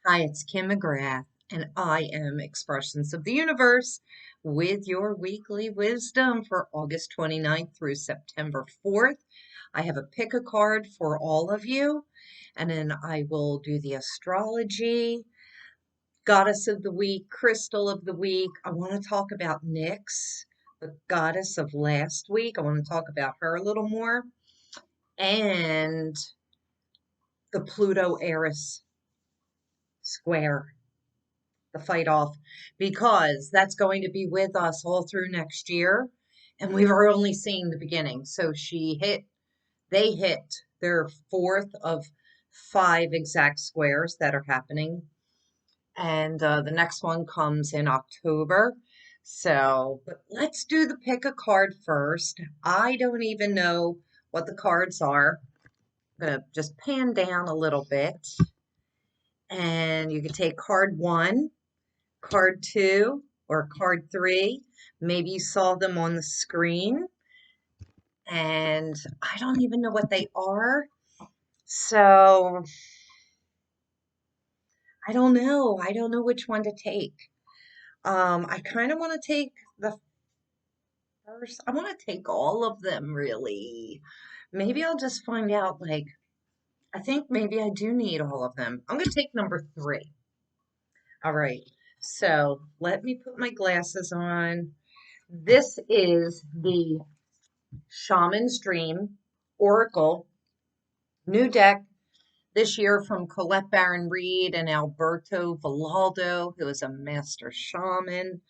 Hi, it's Kim McGrath, and I am Expressions of the Universe with your weekly wisdom for August 29th through September 4th. I have a pick a card for all of you, and then I will do the astrology, goddess of the week, crystal of the week. I want to talk about Nyx, the goddess of last week. I want to talk about her a little more, and the Pluto Eris square. The fight off because that's going to be with us all through next year. And we were only seeing the beginning. So they hit their fourth of five exact squares that are happening. And the next one comes in October. So, but let's do the pick a card first. I don't even know what the cards are. I'm going to just pan down a little bit. And you can take card one, card two, or card three. Maybe you saw them on the screen, and I don't even know what they are. So I don't know. I don't know which one to take. I kind of want to take the first. I want to take all of them, really. Maybe I'll just find out, like, I think maybe I do need all of them. I'm going to take number three. All right. So let me put my glasses on. This is the Shaman's Dream Oracle new deck this year from Colette Baron Reed and Alberto Villaldo, who is a master shaman.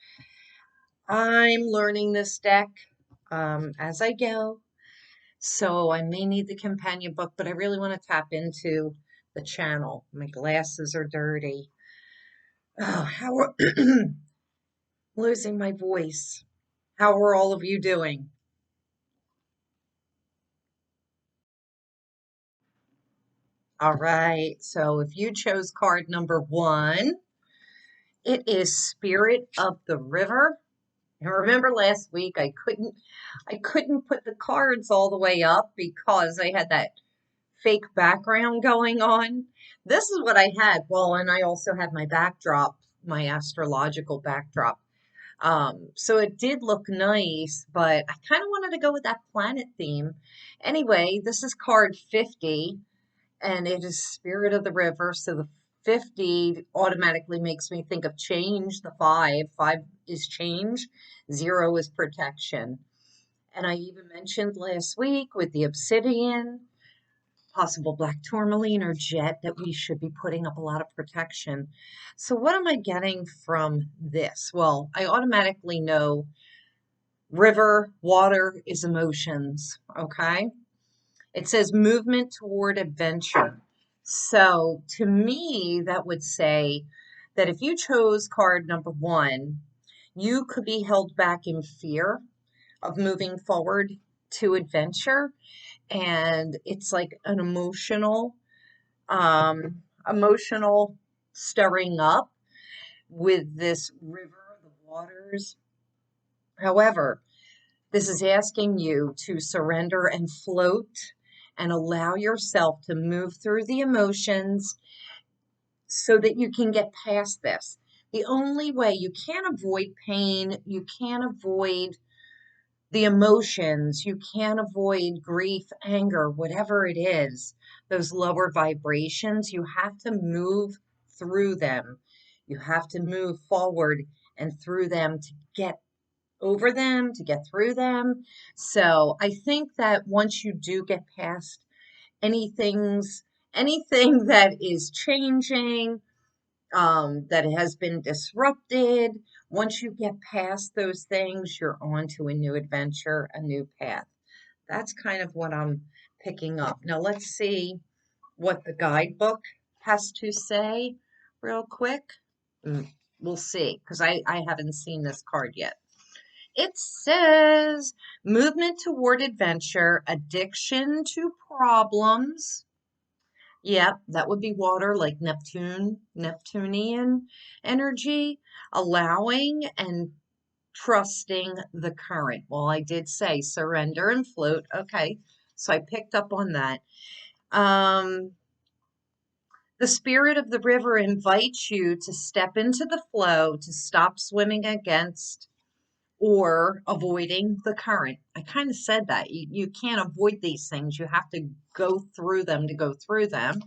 I'm learning this deck as I go, so I may need the companion book, but I really want to tap into the channel. My glasses are dirty. Oh, how are losing my voice. How are all of you doing? All right, so if you chose card number one, it is Spirit of the River. And remember last week I couldn't put the cards all the way up because I had that fake background going on. This is what I had. Well, and I also had my backdrop, my astrological backdrop. So it did look nice, but I kind of wanted to go with that planet theme. Anyway, this is card 50 and it is Spirit of the River. So the 50 automatically makes me think of change. The five is change, zero is protection. And I even mentioned last week with the obsidian, possible black tourmaline or jet, that we should be putting up a lot of protection. So what am I getting from this? Well, I automatically know river, water is emotions, okay? It says movement toward adventure. So to me, that would say that if you chose card number one, you could be held back in fear of moving forward to adventure. And it's like an emotional stirring up with this river, the waters. However, this is asking you to surrender and float and allow yourself to move through the emotions so that you can get past this. The only way you can't avoid pain, you can't avoid the emotions, you can't avoid grief, anger, whatever it is, those lower vibrations, you have to move through them. You have to move forward and through them to get over them, to get through them. So I think that once you do get past anything's anything that is changing, that has been disrupted, once you get past those things, you're on to a new adventure, a new path. That's kind of what I'm picking up. Now let's see what the guidebook has to say real quick. Mm, We'll see, because I haven't seen this card yet. It says movement toward adventure, addiction to problems. Yep, that would be water, like Neptunian energy, allowing and trusting the current. Well, I did say surrender and float. Okay, so I picked up on that. Um, The spirit of the river invites you to step into the flow, to stop swimming against or avoiding the current. I kind of said that. You can't avoid these things. You have to go through them to go through them.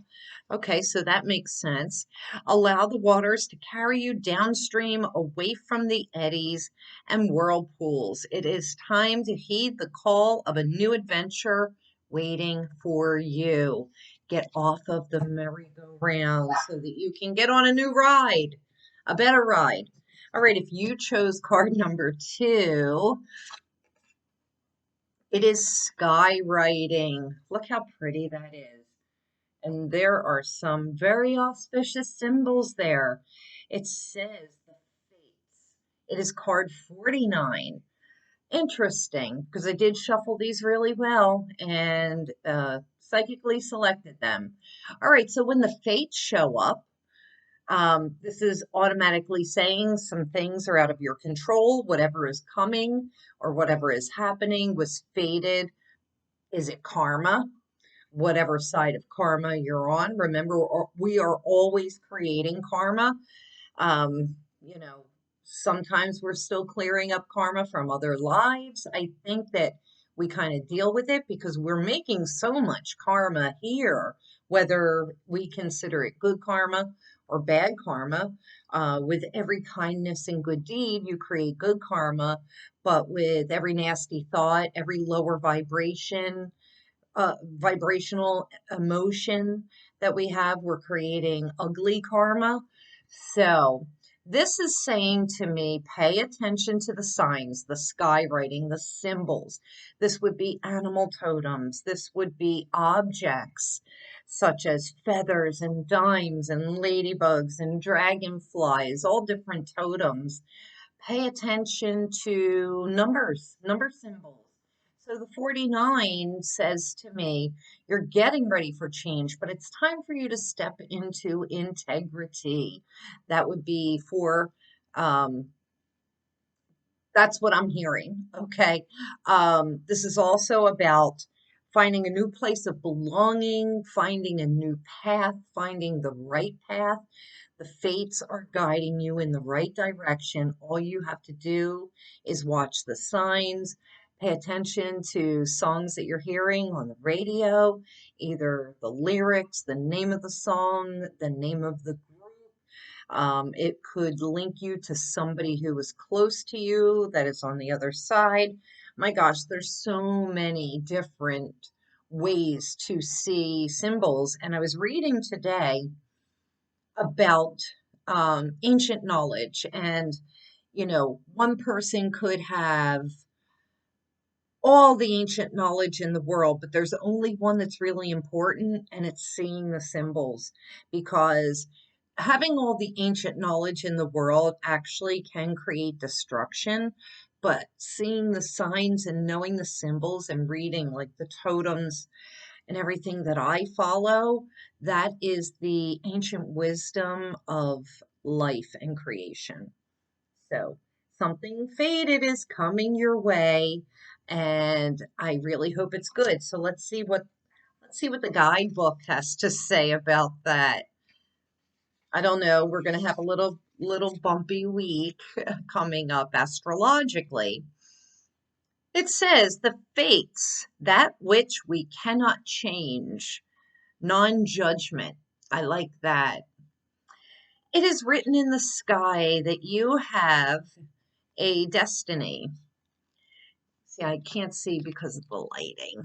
Okay, so that makes sense. Allow the waters to carry you downstream away from the eddies and whirlpools. It is time to heed the call of a new adventure waiting for you. Get off of the merry-go-round so that you can get on a new ride, a better ride. All right, if you chose card number 2, it is skywriting. Look how pretty that is. And there are some very auspicious symbols there. It says the fates. It is card 49. Interesting, because I did shuffle these really well and psychically selected them. All right, so when the fates show up, this is automatically saying some things are out of your control. Whatever is coming or whatever is happening was fated. Is it karma? Whatever side of karma you're on. Remember, we are always creating karma. You know, sometimes we're still clearing up karma from other lives. I think that we kind of deal with it because we're making so much karma here, whether we consider it good karma or bad karma. With every kindness and good deed, you create good karma, but with every nasty thought, every lower vibrational emotion that we have, we're creating ugly karma. So this is saying to me, pay attention to the signs, the skywriting, the symbols. This would be animal totems. This would be objects such as feathers and dimes and ladybugs and dragonflies, all different totems. Pay attention to numbers, number symbols. So the 49 says to me, you're getting ready for change, but it's time for you to step into integrity. That would be for, um, that's what I'm hearing. Okay. This is also about finding a new place of belonging, finding a new path, finding the right path. The fates are guiding you in the right direction. All you have to do is watch the signs, pay attention to songs that you're hearing on the radio, either the lyrics, the name of the song, the name of the group. It could link you to somebody who is close to you that is on the other side. My gosh, there's so many different ways to see symbols. And I was reading today about ancient knowledge, and one person could have all the ancient knowledge in the world, but there's only one that's really important, and it's seeing the symbols. Because having all the ancient knowledge in the world actually can create destruction, but seeing the signs and knowing the symbols and reading like the totems and everything that I follow, that is the ancient wisdom of life and creation. So something fated is coming your way, and I really hope it's good. So let's see what the guidebook has to say about that. I don't know. We're going to have a little bumpy week coming up astrologically. It says the fates, that which we cannot change, non-judgment. I like that. It is written in the sky that you have a destiny. See, I can't see because of the lighting.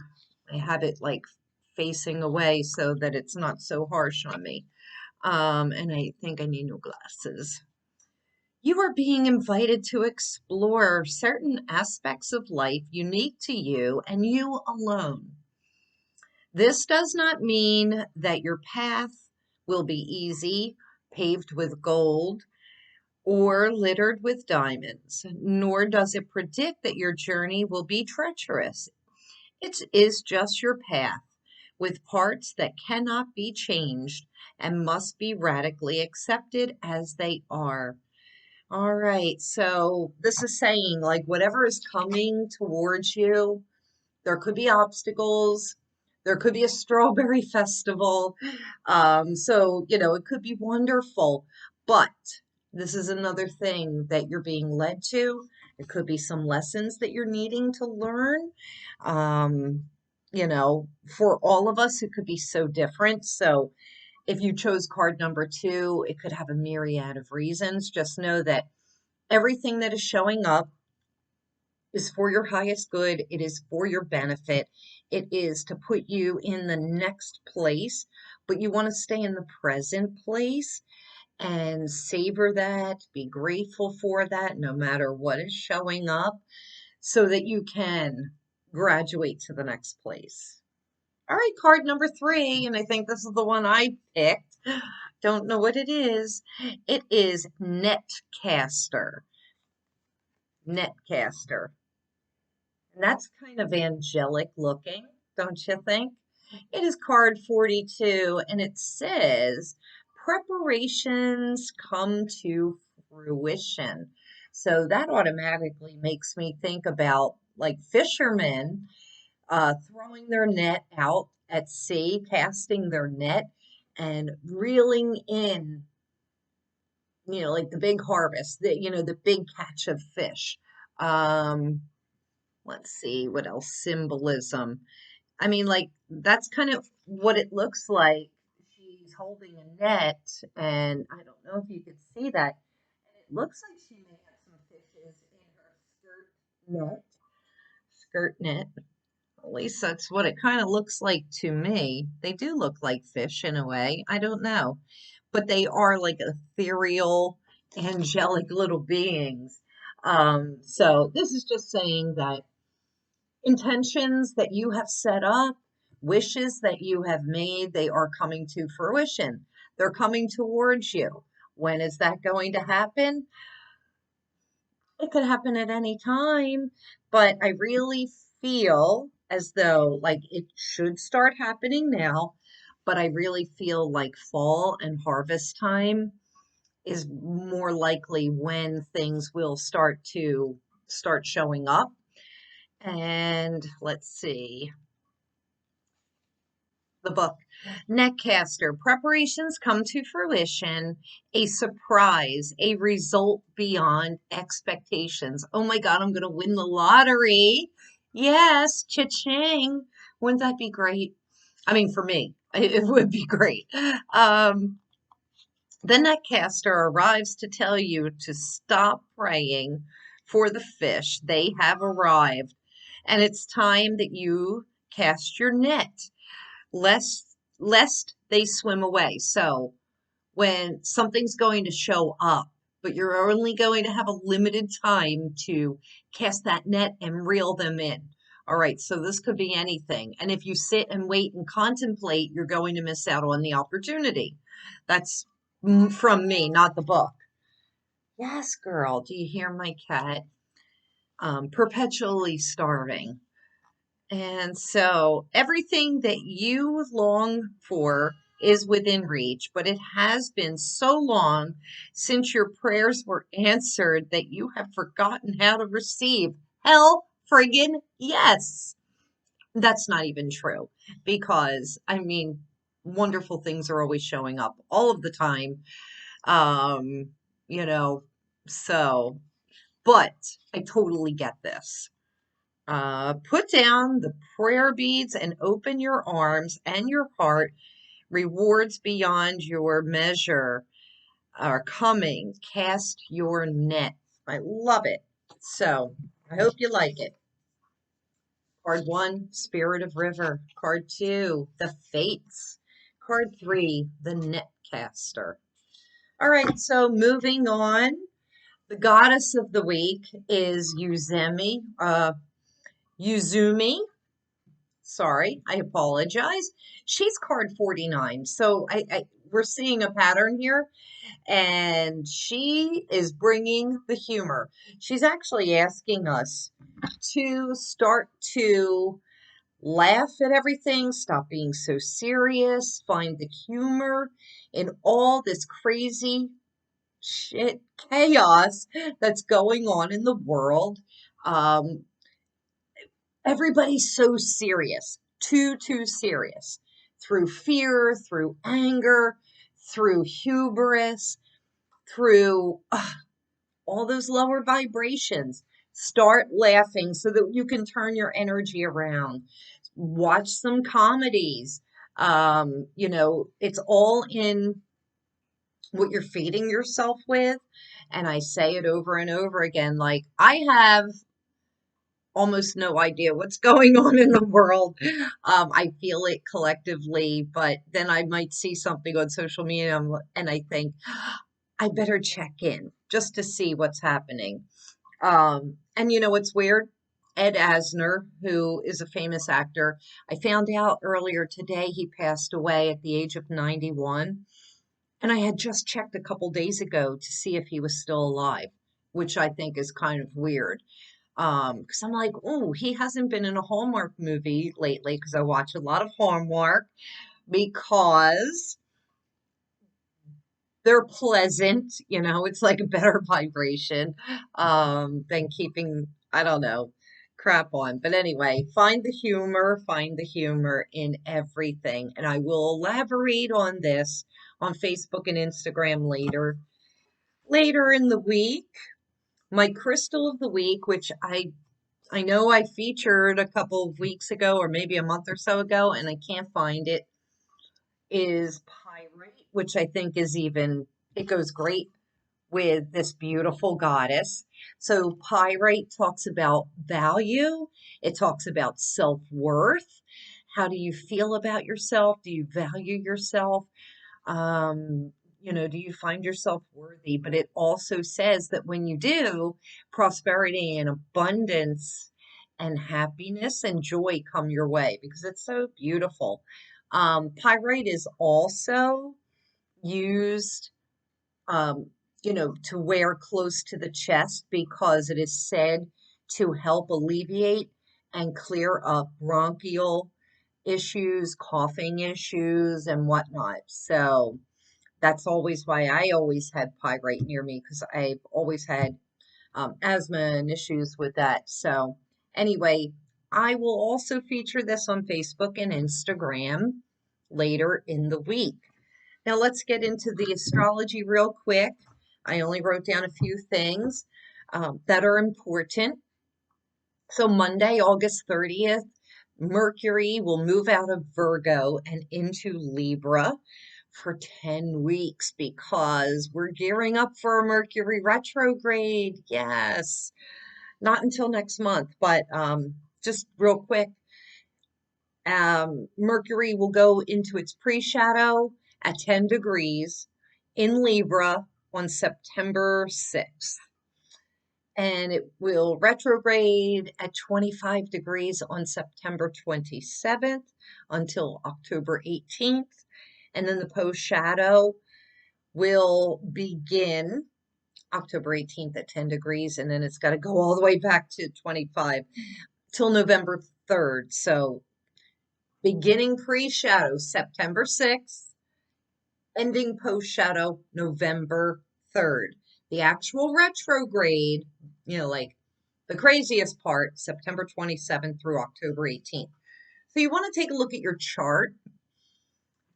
I have it like facing away so that it's not so harsh on me. And I think I need new glasses. You are being invited to explore certain aspects of life unique to you and you alone. This does not mean that your path will be easy, paved with gold, or littered with diamonds, nor does it predict that your journey will be treacherous. It is just your path, with parts that cannot be changed and must be radically accepted as they are. All right, so this is saying like whatever is coming towards you, there could be obstacles, There could be a strawberry festival. So, it could be wonderful. But this is another thing that you're being led to. It could be some lessons that you're needing to learn. Um, for all of us, it could be so different. So, if you chose card number two, it could have a myriad of reasons. Just know that everything that is showing up is for your highest good. It is for your benefit. It is to put you in the next place, but you want to stay in the present place and savor that, be grateful for that no matter what is showing up so that you can graduate to the next place. All right, card number three, and I think this is the one I picked. Don't know what it is. It is Netcaster. Netcaster. And that's kind of angelic looking, don't you think? It is card 42, and it says, preparations come to fruition. So that automatically makes me think about like fishermen throwing their net out at sea, casting their net and reeling in, like the big harvest, the big catch of fish. Um, let's see what else symbolism. I mean, like that's kind of what it looks like. She's holding a net, and I don't know if you could see that. And it looks like she may have some fishes in her skirt net. At least that's what it kind of looks like to me. They do look like fish in a way. I don't know. But they are like ethereal, angelic little beings. So this is just saying that intentions that you have set up, wishes that you have made, they are coming to fruition. They're coming towards you. When is that going to happen? It could happen at any time, but I really feel as though like it should start happening now, but I really feel like fall and harvest time is more likely when things will start showing up. And let's see. The book. Netcaster. Preparations come to fruition. A surprise. A result beyond expectations. Oh my God, I'm going to win the lottery. Yes, cha-ching. Wouldn't that be great? I mean, for me, it would be great. The netcaster arrives to tell you to stop praying for the fish. They have arrived, and it's time that you cast your net lest they swim away. So when something's going to show up, but you're only going to have a limited time to cast that net and reel them in. All right, so this could be anything. And if you sit and wait and contemplate, you're going to miss out on the opportunity. That's from me, not the book. Yes, girl. Do you hear my cat? Perpetually starving. And so everything that you long for is within reach, but it has been so long since your prayers were answered that you have forgotten how to receive. Hell friggin' yes. That's not even true because, I mean, wonderful things are always showing up all of the time. Um, you know, so, but I totally get this. Put down the prayer beads and open your arms and your heart. Rewards beyond your measure are coming. Cast your net. I love it. So I hope you like it. Card one, Spirit of River. Card two, the Fates. Card three, the Netcaster. All right, so moving on. The goddess of the week is Uzumi. Sorry, I apologize. She's card 49. So we're seeing a pattern here, and she is bringing the humor. She's actually asking us to start to laugh at everything, stop being so serious, find the humor in all this crazy shit chaos that's going on in the world. Um, Everybody's so serious. too serious. Through fear, through anger, through hubris, through all those lower vibrations. Start laughing so that you can turn your energy around. Watch some comedies. It's all in what you're feeding yourself with. And I say it over and over again, like I have almost no idea what's going on in the world. I feel it collectively, but then I might see something on social media and I think, I better check in just to see what's happening. And you know what's weird? Ed Asner, who is a famous actor, I found out earlier today he passed away at the age of 91. And I had just checked a couple days ago to see if he was still alive, which I think is kind of weird. Because I'm like, oh, he hasn't been in a Hallmark movie lately because I watch a lot of Hallmark because they're pleasant, it's like a better vibration than keeping, I don't know, crap on. But anyway, find the humor in everything. And I will elaborate on this on Facebook and Instagram later in the week. My crystal of the week, which I know I featured a couple of weeks ago or maybe a month or so ago, and I can't find it, is pyrite, which I think it goes great with this beautiful goddess. So pyrite talks about value. It talks about self-worth. How do you feel about yourself? Do you value yourself? Do you find yourself worthy? But it also says that when you do, prosperity and abundance and happiness and joy come your way because it's so beautiful. Pyrite is also used, um, to wear close to the chest because it is said to help alleviate and clear up bronchial issues, coughing issues, and whatnot. So that's always why I always had pyrite near me because I've always had asthma and issues with that. So anyway, I will also feature this on Facebook and Instagram later in the week. Now let's get into the astrology real quick. I only wrote down a few things that are important. So Monday, August 30th, Mercury will move out of Virgo and into Libra for 10 weeks because we're gearing up for a Mercury retrograde. Yes, not until next month, but just real quick, Mercury will go into its pre-shadow at 10 degrees in Libra on September 6th. And it will retrograde at 25 degrees on September 27th until October 18th. And then the post-shadow will begin October 18th at 10 degrees, and then it's got to go all the way back to 25 till November 3rd. So beginning pre-shadow September 6th, ending post-shadow November 3rd. The actual retrograde, like the craziest part, September 27th through October 18th. So you want to take a look at your chart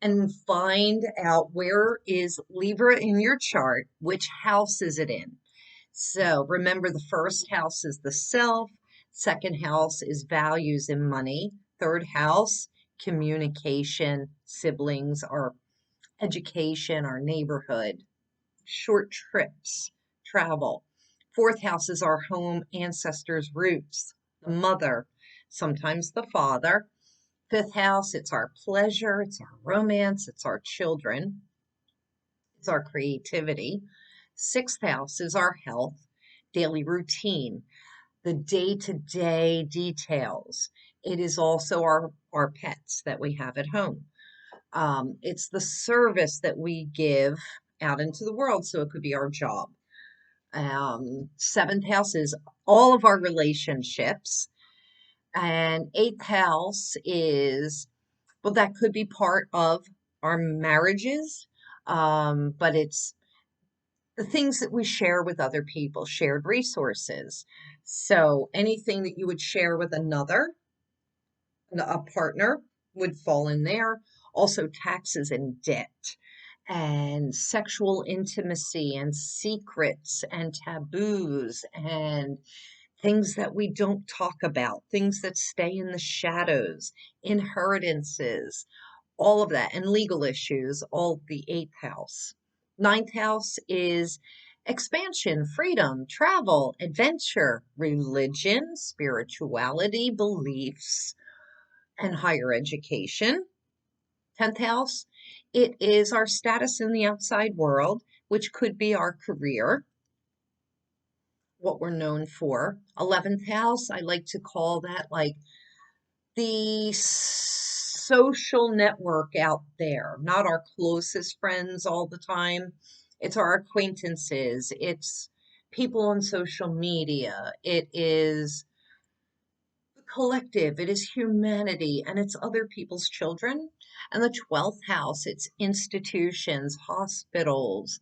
and find out where is Libra in your chart, which house is it in. So remember, the first house is the self, second house is values and money, third house, communication, siblings, our education, our neighborhood, short trips, travel. Fourth house is our home, ancestors, roots, the mother, sometimes the father. Fifth house, it's our pleasure, it's our romance, it's our children, it's our creativity. Sixth house is our health, daily routine, the day-to-day details. It is also our pets that we have at home. It's the service that we give out into the world, so it could be our job. Seventh house is all of our relationships. And eighth house is, well, that could be part of our marriages, but it's the things that we share with other people, shared resources. So anything that you would share with a partner would fall in there. Also, taxes and debt, and sexual intimacy, and secrets, and taboos, and things that we don't talk about, things that stay in the shadows, inheritances, all of that, and legal issues, all the eighth house. Ninth house is expansion, freedom, travel, adventure, religion, spirituality, beliefs, and higher education. 10th house, it is our status in the outside world, which could be our career, what we're known for. 11th house, I like to call that like the social network out there, not our closest friends all the time. It's our acquaintances, it's people on social media, it is the collective, it is humanity, and it's other people's children. And the 12th house, it's institutions, hospitals,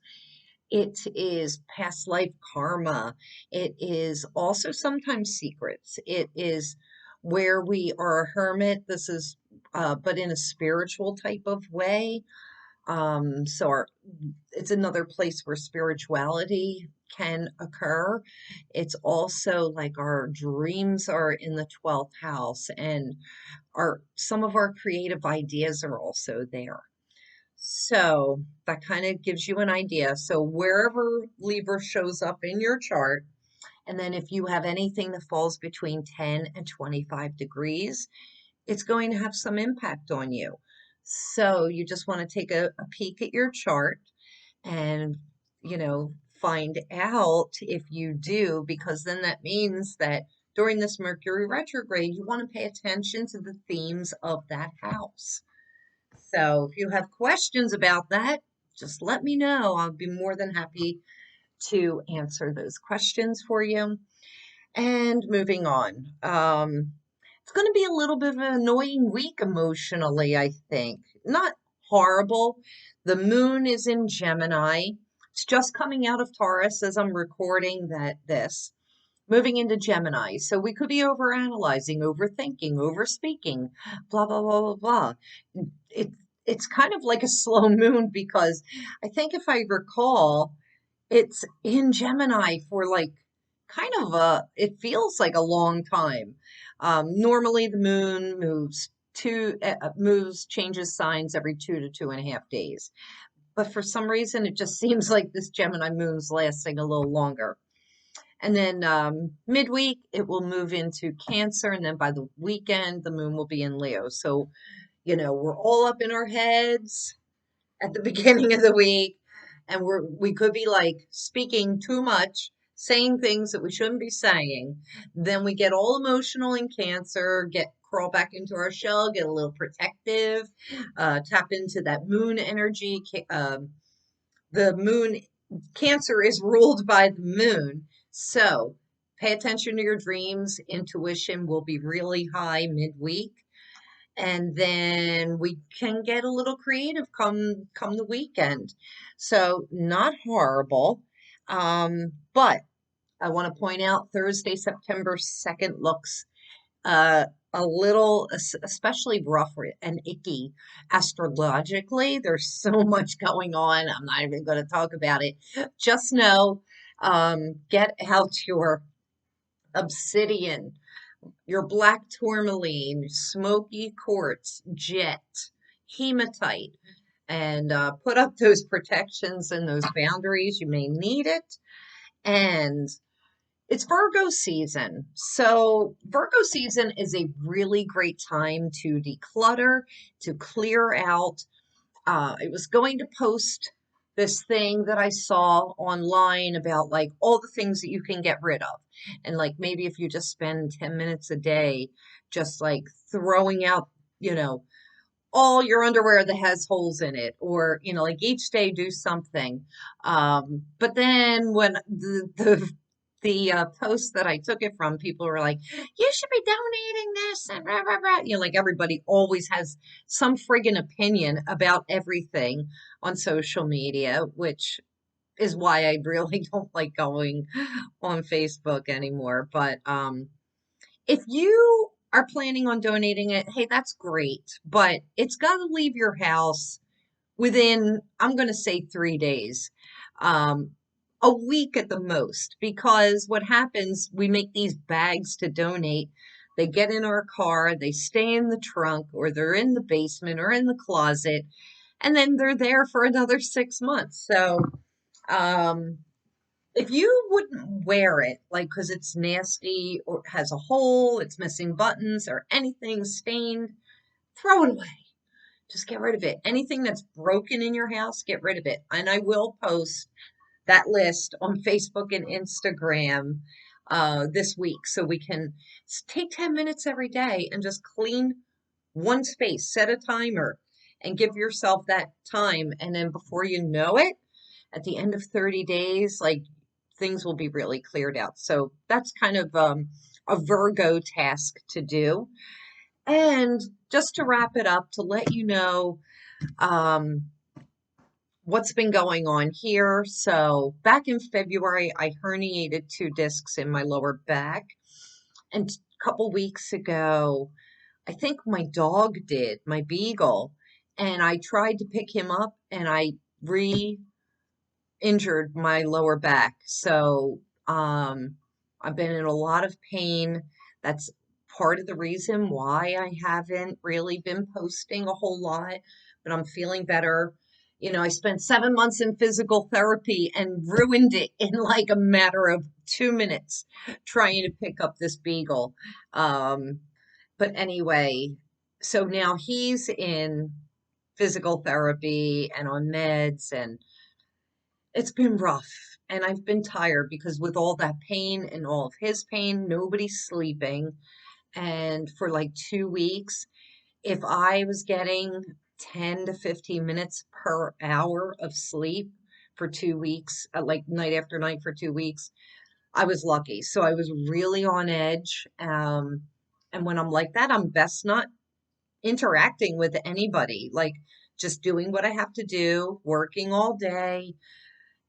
it is past life karma. It is also sometimes secrets. It is where we are a hermit. This is, but in a spiritual type of way. So it's another place where spirituality can occur. It's also like our dreams are in the 12th house, and some of our creative ideas are also there. So that kind of gives you an idea. So wherever Libra shows up in your chart, and then if you have anything that falls between 10 and 25 degrees, it's going to have some impact on you. So you just want to take a peek at your chart and, find out if you do, because then that means that during this Mercury retrograde, you want to pay attention to the themes of that house. So if you have questions about that, just let me know. I'll be more than happy to answer those questions for you. And moving on. It's going to be a little bit of an annoying week emotionally, I think. Not horrible. The moon is in Gemini. It's just coming out of Taurus as I'm recording this. Moving into Gemini. So we could be overanalyzing, overthinking, overspeaking, blah, blah, blah, blah, blah. It, it's kind of like a slow moon because I think if I recall, it's in Gemini for like it feels like a long time. Normally the moon changes signs every 2 to 2.5 days. But for some reason, it just seems like this Gemini moon's lasting a little longer. And then midweek, it will move into Cancer. And then by the weekend, the moon will be in Leo. So, we're all up in our heads at the beginning of the week. And we could be like speaking too much, saying things that we shouldn't be saying. Then we get all emotional in Cancer, crawl back into our shell, get a little protective, tap into that moon energy. The moon, Cancer is ruled by the moon. So pay attention to your dreams. Intuition will be really high midweek. And then we can get a little creative come the weekend. So not horrible. But I want to point out Thursday, September 2nd looks uh, a little, especially rough and icky astrologically. There's so much going on. I'm not even going to talk about it. Just know, get out your obsidian, your black tourmaline, smoky quartz, jet, hematite, and put up those protections and those boundaries. You may need it. And it's Virgo season. So Virgo season is a really great time to declutter, to clear out. I was going to post this thing that I saw online about like all the things that you can get rid of. And like maybe if you just spend 10 minutes a day just like throwing out, all your underwear that has holes in it, or like each day do something. But then when the post that I took it from, people were like, you should be donating this and rah, rah, rah. Like everybody always has some friggin' opinion about everything on social media, which is why I really don't like going on Facebook anymore. But if you are planning on donating it, hey, that's great. But it's got to leave your house within, I'm going to say 3 days, um, a week at the most, because what happens, we make these bags to donate. They get in our car, they stay in the trunk, or they're in the basement or in the closet, and then they're there for another 6 months. So, um, if you wouldn't wear it, like, because it's nasty or has a hole, it's missing buttons or anything stained, throw it away. Just get rid of it. Anything that's broken in your house, get rid of it. And I will post that list on Facebook and Instagram this week so we can take 10 minutes every day and just clean one space, set a timer, and give yourself that time. And then before you know it, at the end of 30 days, like things will be really cleared out. So that's kind of a Virgo task to do. And just to wrap it up, to let you know um, what's been going on here. So back in February, I herniated 2 discs in my lower back. And a couple weeks ago, I think my dog did, my beagle, and I tried to pick him up and I re injured my lower back. So I've been in a lot of pain. That's part of the reason why I haven't really been posting a whole lot, but I'm feeling better. I spent 7 months in physical therapy and ruined it in like a matter of 2 minutes trying to pick up this beagle. Um, but anyway, so now he's in physical therapy and on meds, and it's been rough. And I've been tired because with all that pain and all of his pain, nobody's sleeping. And for like 2 weeks, if I was getting 10 to 15 minutes per hour of sleep for 2 weeks, like night after night for 2 weeks, I was lucky. So I was really on edge. And when I'm like that, I'm best not interacting with anybody, like just doing what I have to do, working all day,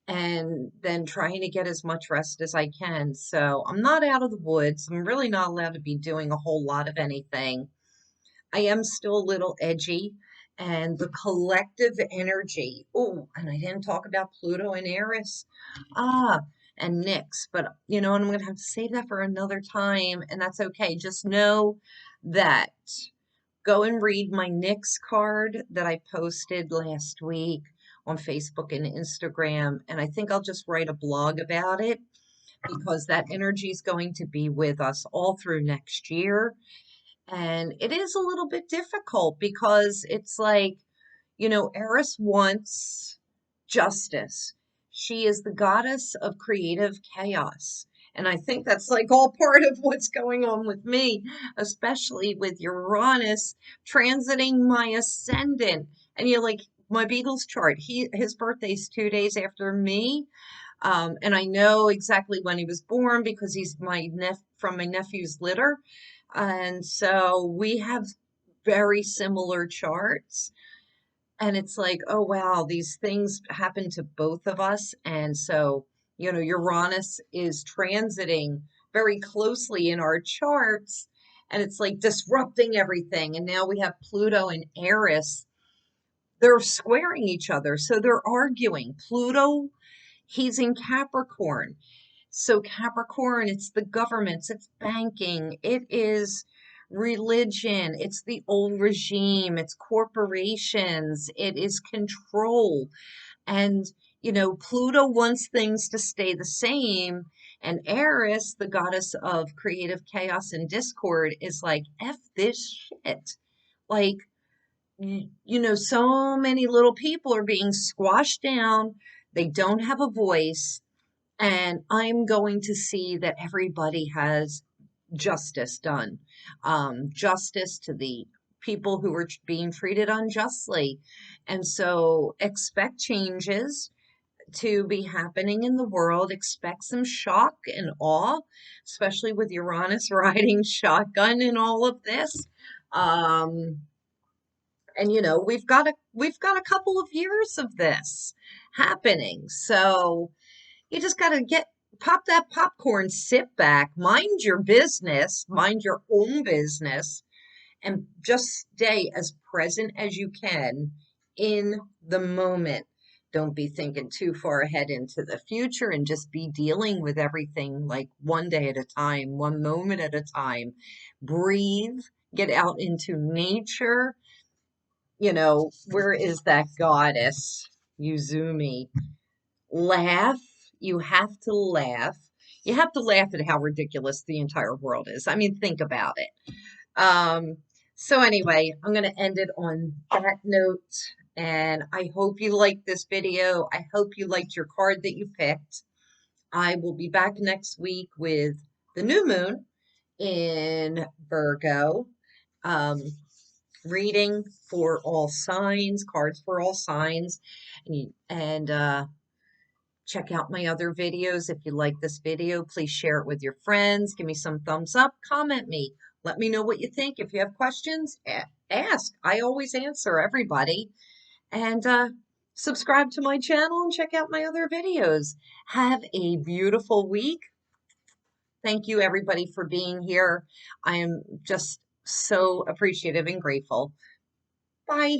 and then trying to get as much rest as I can. So I'm not out of the woods. I'm really not allowed to be doing a whole lot of anything. I am still a little edgy, and the collective energy. Oh, and I didn't talk about Pluto and Eris. Ah, and Nyx, but and I'm going to have to save that for another time, and that's okay. Just know that go and read my Nyx card that I posted last week on Facebook and Instagram. And I think I'll just write a blog about it because that energy is going to be with us all through next year. And it is a little bit difficult because it's like, Eris wants justice. She is the goddess of creative chaos. And I think that's like all part of what's going on with me, especially with Uranus transiting my ascendant. And you're like, my Beagle's chart, his birthday's 2 days after me. And I know exactly when he was born because he's from my nephew's litter. And so we have very similar charts. And it's like, oh, wow, these things happen to both of us. And so, Uranus is transiting very closely in our charts. And it's like disrupting everything. And now we have Pluto and Eris. They're squaring each other. So they're arguing. Pluto, he's in Capricorn. So Capricorn, it's the governments, it's banking, it is religion, it's the old regime, it's corporations, it is control. And, Pluto wants things to stay the same. And Eris, the goddess of creative chaos and discord, is like, F this shit. Like, so many little people are being squashed down. They don't have a voice, and I'm going to see that everybody has justice done. Justice to the people who are being treated unjustly. And so expect changes to be happening in the world. Expect some shock and awe, especially with Uranus riding shotgun in all of this. Um, and we've got a couple of years of this happening. So you just got to pop that popcorn, sit back, mind your business, mind your own business, and just stay as present as you can in the moment. Don't be thinking too far ahead into the future and just be dealing with everything like one day at a time, one moment at a time. Breathe, get out into nature. Where is that goddess? Yuzumi. Laugh. You have to laugh. You have to laugh at how ridiculous the entire world is. I mean, think about it. Um, so anyway, I'm going to end it on that note. And I hope you liked this video. I hope you liked your card that you picked. I will be back next week with the new moon in Virgo. Um, Reading for all signs, cards for all signs. And check out my other videos. If you like this video, please share it with your friends. Give me some thumbs up, comment me. Let me know what you think. If you have questions, ask. I always answer everybody. And subscribe to my channel and check out my other videos. Have a beautiful week. Thank you, everybody, for being here. I am just so appreciative and grateful. Bye.